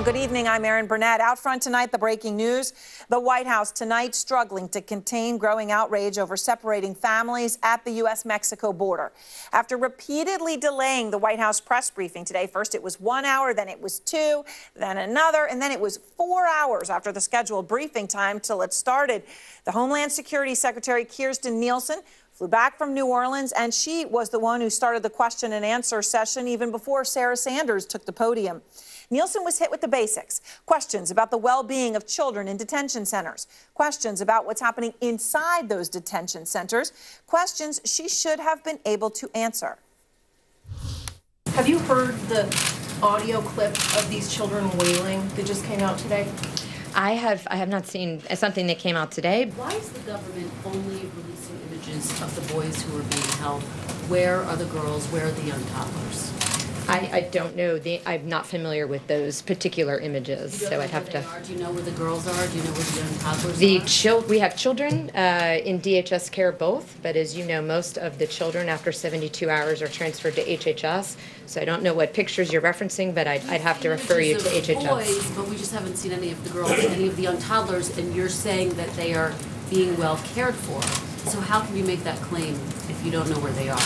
Good evening. I'm Erin Burnett. Out front tonight, the breaking news. The White House tonight struggling to contain growing outrage over separating families at the U.S.-Mexico border. After repeatedly delaying the White House press briefing today, first it was 1 hour, then it was 2, then another, and then it was 4 hours after the scheduled briefing time till it started. The Homeland Security Secretary Kirstjen Nielsen flew back from New Orleans, and she was the one who started the question and answer session even before Sarah Sanders took the podium. Nielsen was hit with the basics. Questions about the well-being of children in detention centers. Questions about what's happening inside those detention centers. Questions she should have been able to answer. Have you heard the audio clip of these children wailing that just came out today? I have not seen something that came out today. Why is the government only releasing images of the boys who are being held? Where are the girls? Where are the young toddlers? I don't know. I'm not familiar with those particular images, so I'd have to. Do you know where the girls are? Do you know where the young toddlers are? We have children in DHS care both, but as you know, most of the children after 72 hours are transferred to HHS. So I don't know what pictures you're referencing, but I'd have to refer you to HHS. Boys, but we just haven't seen any of the girls, any of the young toddlers, and you're saying that they are being well cared for. So how can you make that claim if you don't know where they are?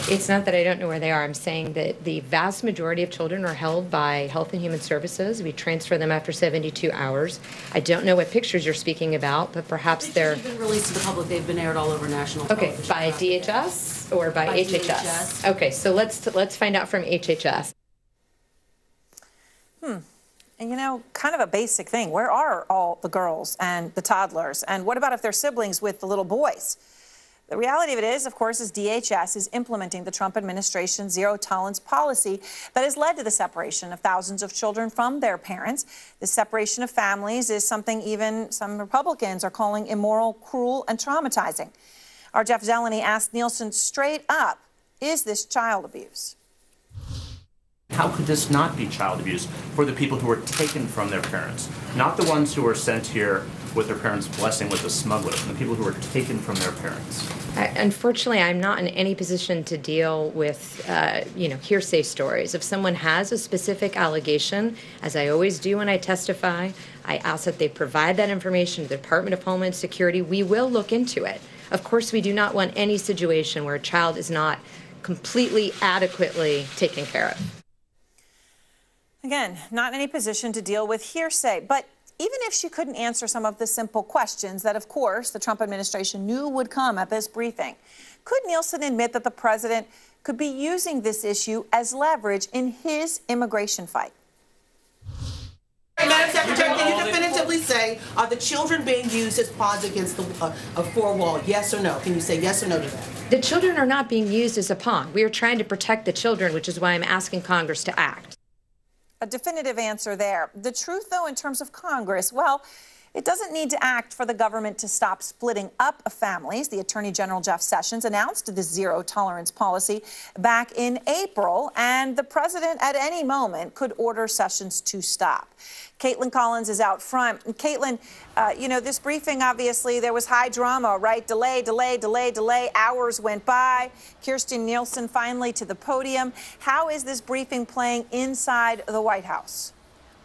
It's not that I don't know where they are. I'm saying that the vast majority of children are held by Health and Human Services. We transfer them after 72 hours. I don't know what pictures you're speaking about, but perhaps they're been released to the public. They've been aired all over national television. Okay, by DHS or by HHS? DHS. Okay, so let's find out from HHS. And you know, kind of a basic thing. Where are all the girls and the toddlers? And what about if they're siblings with the little boys? The reality of it is, of course, is DHS is implementing the Trump administration's zero-tolerance policy that has led to the separation of thousands of children from their parents. The separation of families is something even some Republicans are calling immoral, cruel, and traumatizing. Our Jeff Zeleny asked Nielsen straight up, is this child abuse? How could this not be child abuse for the people who were taken from their parents? Not the ones who were sent here with their parents' blessing with the smugglers, and the people who were taken from their parents. Unfortunately, I'm not in any position to deal with, hearsay stories. If someone has a specific allegation, as I always do when I testify, I ask that they provide that information to the Department of Homeland Security. We will look into it. Of course, we do not want any situation where a child is not completely adequately taken care of. Again, not in any position to deal with hearsay, but even if she couldn't answer some of the simple questions that, of course, the Trump administration knew would come at this briefing, could Nielsen admit that the president could be using this issue as leverage in his immigration fight? Madam Secretary, can you definitively say, are the children being used as pawns against a four-wall? Yes or no? Can you say yes or no to that? The children are not being used as a pawn. We are trying to protect the children, which is why I'm asking Congress to act. A definitive answer there. The truth, though, in terms of Congress, well, it doesn't need to act for the government to stop splitting up families. The Attorney General Jeff Sessions announced this zero-tolerance policy back in April, and the president at any moment could order Sessions to stop. Caitlin Collins is out front. And Caitlin, this briefing, obviously, there was high drama, right? Delay. Hours went by. Kirstjen Nielsen finally to the podium. How is this briefing playing inside the White House?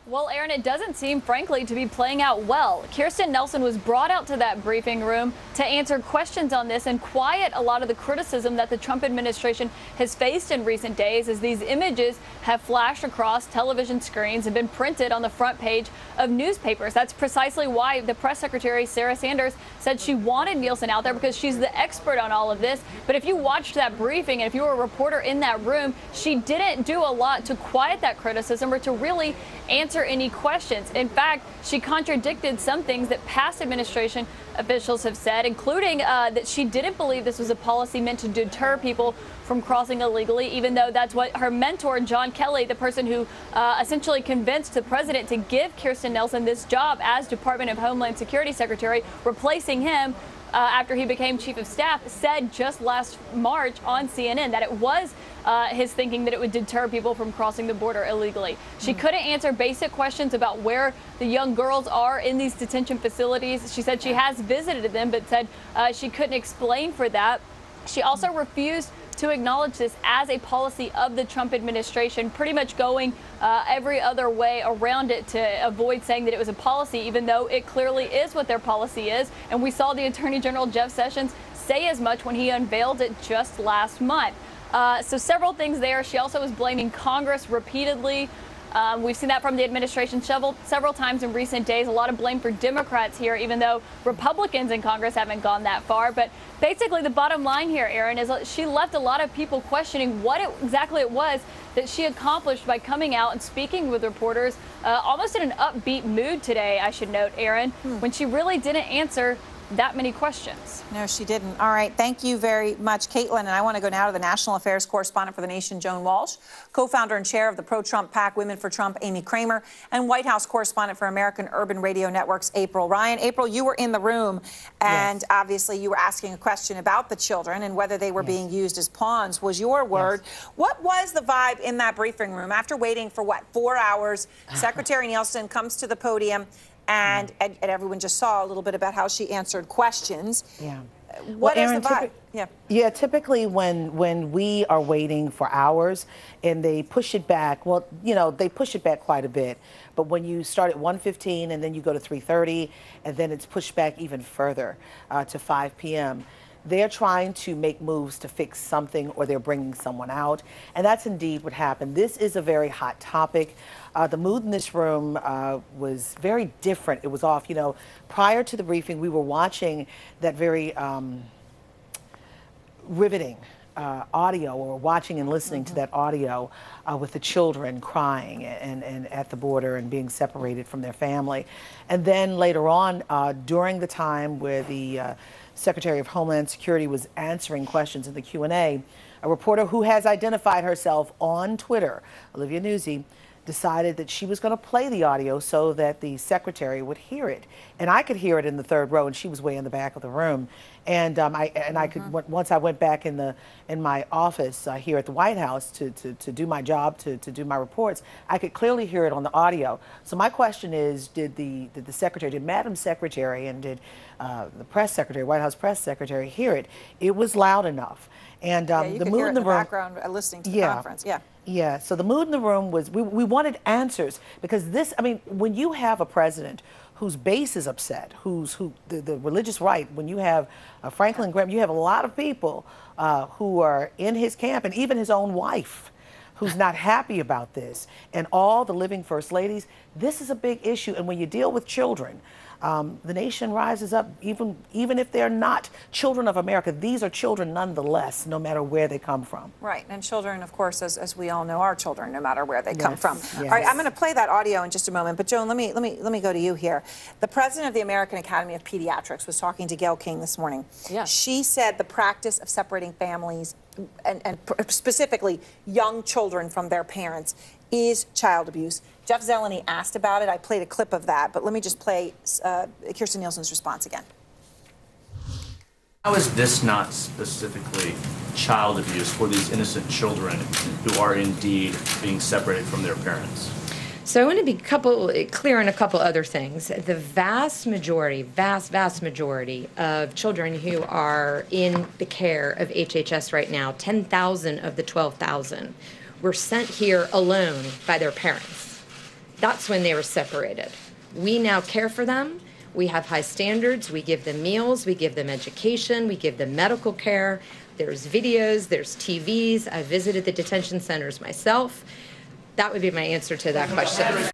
Well, Erin, it doesn't seem, frankly, to be playing out well. Kirstjen Nielsen was brought out to that briefing room to answer questions on this and quiet a lot of the criticism that the Trump administration has faced in recent days as these images have flashed across television screens and been printed on the front page of newspapers. That's precisely why the press secretary, Sarah Sanders, said she wanted Nielsen out there because she's the expert on all of this. But if you watched that briefing and if you were a reporter in that room, she didn't do a lot to quiet that criticism or to really answer any questions. In fact, she contradicted some things that past administration officials have said, including that she didn't believe this was a policy meant to deter people from crossing illegally, even though that's what her mentor, John Kelly, the person who essentially convinced the president to give Kirstjen Nielsen this job as Department of Homeland Security Secretary, replacing him after he became chief of staff, said just last March on CNN that it was his thinking that it would deter people from crossing the border illegally. She couldn't answer basic questions about where the young girls are in these detention facilities. She said she has visited them, but said she couldn't explain for that. She also refused to acknowledge this as a policy of the Trump administration, pretty much going every other way around it to avoid saying that it was a policy, even though it clearly is what their policy is. And we saw the Attorney General Jeff Sessions say as much when he unveiled it just last month. So several things there. She also was blaming Congress repeatedly. We've seen that from the administration several times in recent days. A lot of blame for Democrats here, even though Republicans in Congress haven't gone that far. But basically the bottom line here, Aaron, is she left a lot of people questioning what exactly it was that she accomplished by coming out and speaking with reporters almost in an upbeat mood today, I should note, Aaron, when she really didn't answer that many questions. No, she didn't. All right. Thank you very much, Caitlin. And I want to go now to the national affairs correspondent for The Nation, Joan Walsh, co-founder and chair of the pro-Trump PAC Women for Trump, Amy Kramer, and White House correspondent for American Urban Radio Network's April Ryan. April, you were in the room, and obviously you were asking a question about the children and whether they were being used as pawns, was your word. What was the vibe in that briefing room? After waiting for, 4 hours, Secretary Nielsen comes to the podium, and everyone just saw a little bit about how she answered questions. Yeah. What is the vibe? Yeah, typically when we are waiting for hours and they push it back, well, they push it back quite a bit. But when you start at 1:15 and then you go to 3:30 and then it's pushed back even further to 5 p.m., they're trying to make moves to fix something or they're bringing someone out. And that's indeed what happened. This is a very hot topic. The mood in this room was very different. It was off. Prior to the briefing, we were watching that very riveting audio, or watching and listening to that audio with the children crying and at the border and being separated from their family. And then later on, during the time where the Secretary of Homeland Security was answering questions in the Q&A, a reporter who has identified herself on Twitter, Olivia Nuzzi, decided that she was going to play the audio so that the secretary would hear it. And I could hear it in the third row, and she was way in the back of the room. And I could, once I went back in my office here at the White House to do my job, to do my reports, I could clearly hear it on the audio. So my question is, did Madam Secretary and did the press secretary, White House press secretary, hear it? It was loud enough. And the mood in the room, background listening to the conference. Yeah, so the mood in the room was, we wanted answers, because this, when you have a president whose base is upset, the religious right, when you have Franklin Graham, you have a lot of people who are in his camp, and even his own wife, who's not happy about this, and all the living first ladies. This is a big issue, and when you deal with children, the nation rises up, even if they're not children of America. These are children nonetheless, no matter where they come from. Right, and children, of course, as we all know, are children, no matter where they come from. All right, I'm going to play that audio in just a moment, but Joan, let me go to you here. The president of the American Academy of Pediatrics was talking to Gayle King this morning. Yeah. She said the practice of separating families, and specifically young children from their parents, is child abuse. Jeff Zeleny asked about it. I played a clip of that, but let me just play Kirstjen Nielsen's response again. How is this not specifically child abuse for these innocent children who are indeed being separated from their parents? So I want to be clear on a couple other things. The vast majority of children who are in the care of HHS right now, 10,000 of the 12,000, were sent here alone by their parents. That's when they were separated. We now care for them. We have high standards. We give them meals. We give them education. We give them medical care. There's videos. There's TVs. I visited the detention centers myself. That would be my answer to that question.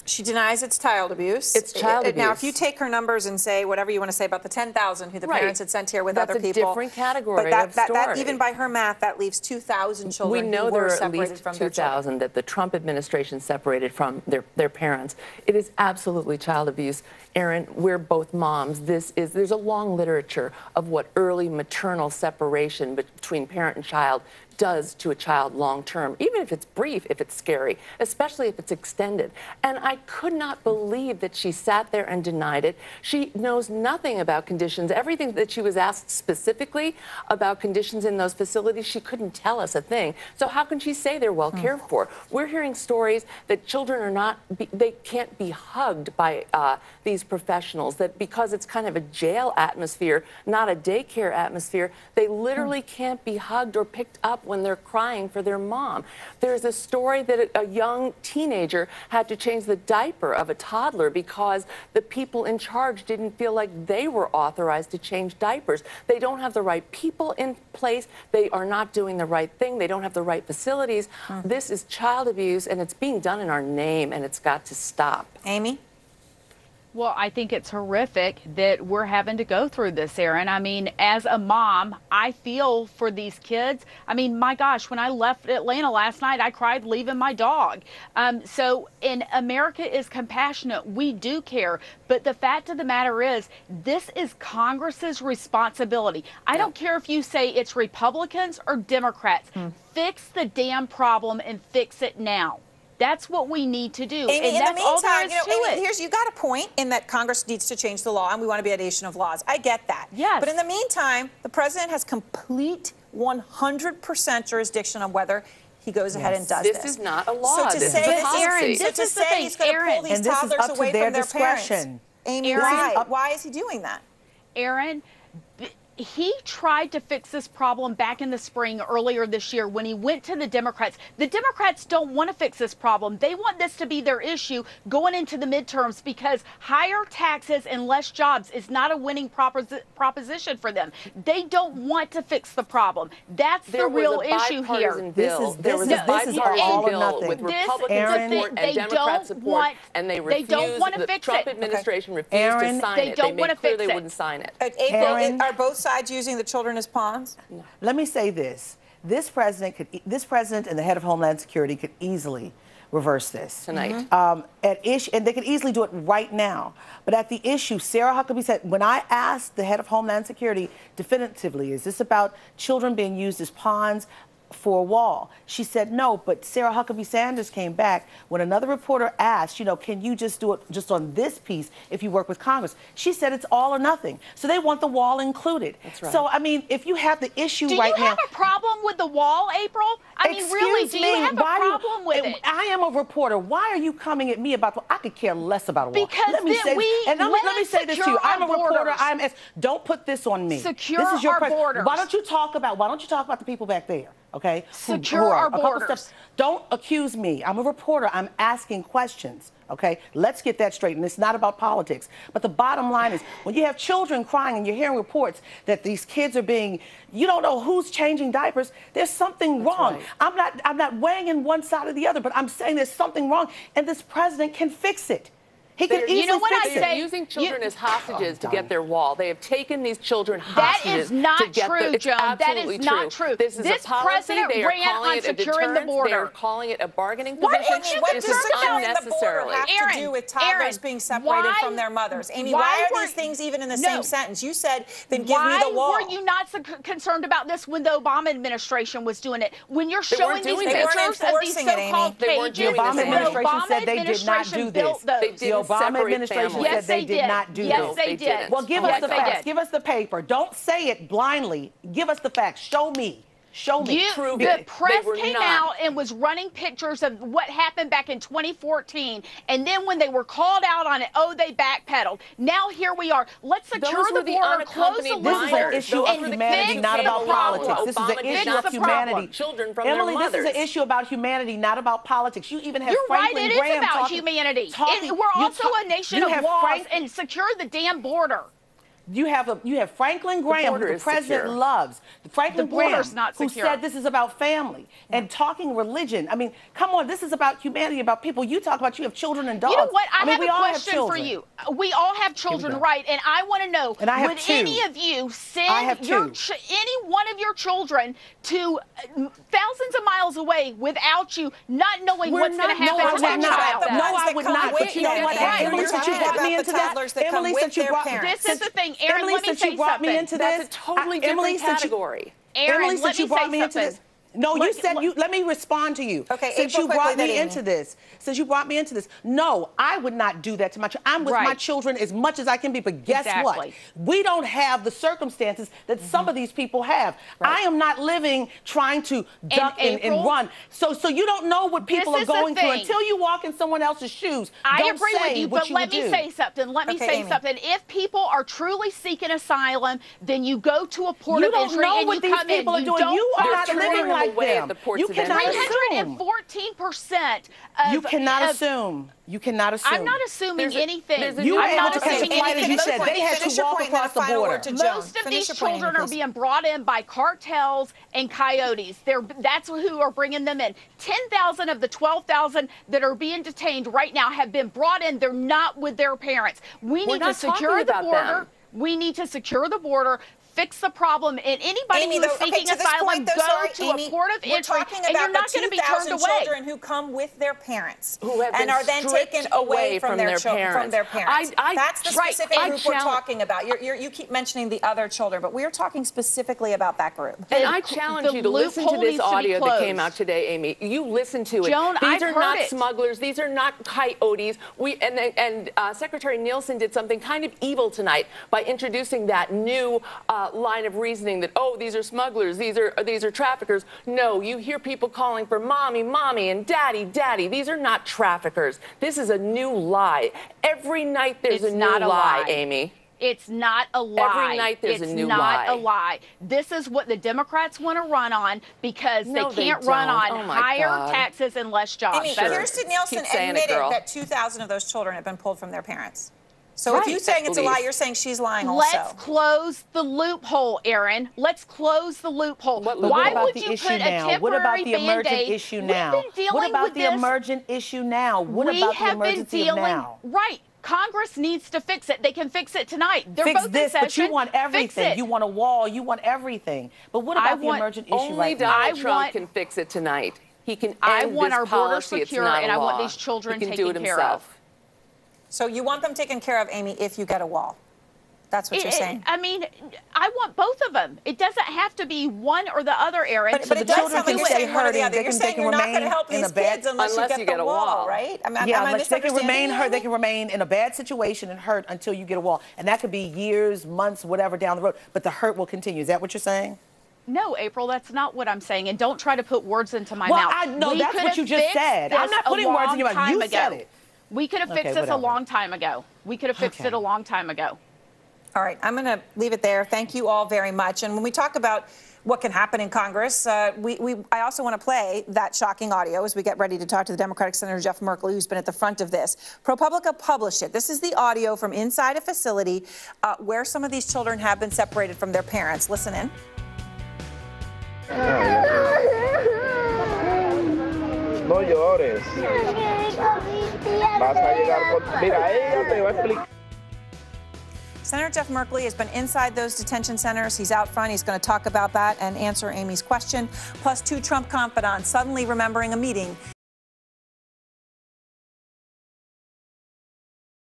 She denies it's child abuse. It's child abuse. Now, if you take her numbers and say whatever you want to say about the 10,000 who the parents had sent here with other people. That's a different category of story. That, even by her math, that leaves 2,000 children we know who there were are at separated least from their children. 2,000 that the Trump administration separated from their parents. It is absolutely child abuse. Aaron, we're both moms. There's a long literature of what early maternal separation between parent and child does to a child long term, even if it's brief, if it's scary, especially if it's extended. And I could not believe that she sat there and denied it. She knows nothing about conditions. Everything that she was asked specifically about conditions in those facilities, she couldn't tell us a thing. So how can she say they're well cared for? We're hearing stories that children are not, they can't be hugged by these professionals, that because it's kind of a jail atmosphere, not a daycare atmosphere, they literally can't be hugged or picked up when they're crying for their mom. There's a story that a young teenager had to change the diaper of a toddler because the people in charge didn't feel like they were authorized to change diapers. They don't have the right people in place. They are not doing the right thing. They don't have the right facilities. This is child abuse, and it's being done in our name, and it's got to stop. Amy? Well, I think it's horrific that we're having to go through this, Erin. I mean, as a mom, I feel for these kids. I mean, my gosh, when I left Atlanta last night, I cried leaving my dog. And America is compassionate. We do care. But the fact of the matter is, this is Congress's responsibility. I don't care if you say it's Republicans or Democrats. Fix the damn problem and fix it now. That's what we need to do. Amy, and in that's the all there meantime, is to it. you got a point in that Congress needs to change the law, and we want to be a nation of laws. I get that. Yes. But in the meantime, the president has complete 100% jurisdiction on whether he goes ahead and does this. This is not a law. So to This say is a this, policy. Aaron, so This to is the say thing, he's going to pull Aaron, these and this is toddlers up to away their from their discretion. parents. Amy, Aaron, why is he doing that? Aaron, he tried to fix this problem back in the spring earlier this year when he went to the Democrats. The Democrats don't want to fix this problem. They want this to be their issue going into the midterms because higher taxes and less jobs is not a winning proposition for them. They don't want to fix the problem. That's the real issue here. This is a bipartisan bill with Republican support and Democrat support, and they refused. The Trump administration refused to sign it. They made clear they wouldn't sign it. April, are both sides using the children as pawns? Let me say this. This president and the head of Homeland Security could easily reverse this tonight. And they could easily do it right now. But at the issue, Sarah Huckabee said, when I asked the head of Homeland Security definitively, is this about children being used as pawns for a wall? She said no, but Sarah Huckabee Sanders came back when another reporter asked, can you just do it just on this piece if you work with Congress? She said it's all or nothing. So they want the wall included. That's right. So, I mean, if you have the issue right now... Do you have a problem with the wall, April? I mean, really, do you have a problem with it? I am a reporter. Why are you coming at me about the... I could care less about a wall. Because let me say this to you. I'm a reporter. Don't put this on me. Secure our borders. Why don't you talk about the people back there? Okay? Secure our borders. Don't accuse me. I'm a reporter. I'm asking questions. Okay? Let's get that straight. And it's not about politics. But the bottom line is, when you have children crying and you're hearing reports that these kids are being, you don't know who's changing diapers, there's something wrong. Right. I'm not weighing in one side or the other, but I'm saying there's something wrong, and this president can fix it. He could easily fix it. They're using children as hostages to get their wall. They have taken these children hostages. That is not true, Joan. That is not true. This is a policy. They are calling it a deterrence. They are calling it a bargaining position. What does securing the border have to do with toddlers being separated from their mothers? Amy, why are these things even in the same sentence? You said, then give me the wall. Why were you not so concerned about this when the Obama administration was doing it? When you're showing these pictures of these so-called cages, the Obama administration said they did not do this. The Obama administration said they did not do this. Yes, they did. Well, give us the facts. Give us the paper. Don't say it blindly. Give us the facts. Show me. Show me. The press came out and was running pictures of what happened back in 2014. And then when they were called out on it, they backpedaled. Now here we are. Let's secure the border, close the This is an issue of humanity, not about politics. This is an issue of humanity. Children from Emily, their this is an issue about humanity, not about politics. You even have You're Franklin right, Graham it is about humanity. We're also a nation of laws, and secure the damn border. You have Franklin Graham, who the president loves. Franklin Graham, who said this is about family and talking religion. I mean, come on, this is about humanity, about people. You talk about you have children and dogs. You know what? I have we a all question have for you. We all have children, right? And I want to know, would any of you send any one of your children to thousands of miles away without you, not knowing what's going to happen to that child? No, I would not. But you know what? Emily, since you brought me into this, Emily, since you brought this is the thing. Aaron, Emily, let me since you brought me into this, that's a totally different category. Aaron, let me say something. No, you said you. Let me respond to you. Okay, since April, you brought quickly, me then into this, no, I would not do that to my children. I'm with my children as much as I can be, but guess what? We don't have the circumstances that some of these people have. I am not living trying to duck and run. So you don't know what people are going through until you walk in someone else's shoes. I Don't agree say with you, what but you let would me do. say something. Let me say Amy. something. If people are truly seeking asylum, then you go to a port of entry know and what you these come in. people are doing. Don't You are park not your living car. like away at them. the ports You of cannot entry. assume. 314% of... You cannot assume. You cannot assume. I'm not assuming anything. You were I'm able not to catch a assuming flight, as you anything. said. They had to walk across the border. Most of these children are being brought in by cartels and coyotes. That's who are bringing them in. 10,000 of the 12,000 that are being detained right now have been brought in. They're not with their parents. We need to secure the border. We need to secure the border. Fix the problem, and anybody who is seeking asylum, go to a port of entry, and you're not going to be turned away. Children who come with their parents who have and are then taken away from their parents. That's the specific group we're talking about. You keep mentioning the other children, but we're talking specifically about that group. And I challenge you to listen to this audio that came out today, Amy. You listen to it. Joan, these are not smugglers. These are not coyotes. Secretary Nielsen did something kind of evil tonight by introducing that new line of reasoning that, oh, these are smugglers, these are traffickers. No, you hear people calling for mommy, mommy, and daddy, daddy. These are not traffickers. This is a new lie. Every night there's a new lie, Amy. It's not a lie. Every night there's a new lie. It's not a lie. This is what the Democrats want to run on because they can't run on higher taxes and less jobs. Amy, Kirstjen Nielsen admitted that 2,000 of those children have been pulled from their parents. So if you're saying it's a lie, you're saying she's lying also. Let's close the loophole, Erin. Let's close the loophole. Why would you put a temporary What about the emergent issue now? What about the emergent issue now? What about the emergency of now? Right. Congress needs to fix it. They can fix it tonight. They're fix both this, in but you want everything. You want a wall. You want everything. But what about the emergent issue right now? Only Donald Trump can fix it tonight. He can end this our border policy. secure, and I want these children taken care of. So you want them taken care of, Amy, if you get a wall. That's what you're saying. I mean, I want both of them. It doesn't have to be one or the other, Erin. But it does sound like you're saying one or the other. You're saying you're not going to help these kids unless you get the wall, right? Unless they can remain hurt. They can remain in a bad situation and hurt until you get a wall. And that could be years, months, whatever down the road. But the hurt will continue. Is that what you're saying? No, April, that's not what I'm saying. And don't try to put words into my mouth. I know that's what you just said. I'm not putting words in your mouth. You said it. We could have fixed this a long time ago. We could have fixed it a long time ago. All right, I'm going to leave it there. Thank you all very much. And when we talk about what can happen in Congress, I also want to play that shocking audio as we get ready to talk to the Democratic Senator Jeff Merkley, who's been at the front of this. ProPublica published it. This is the audio from inside a facility where some of these children have been separated from their parents. Listen in. No llores. Vas a llegar con... Mira, ella te va a explicar. Senator Jeff Merkley has been inside those detention centers. He's out front. He's going to talk about that and answer Amy's question. Plus, two Trump confidants suddenly remembering a meeting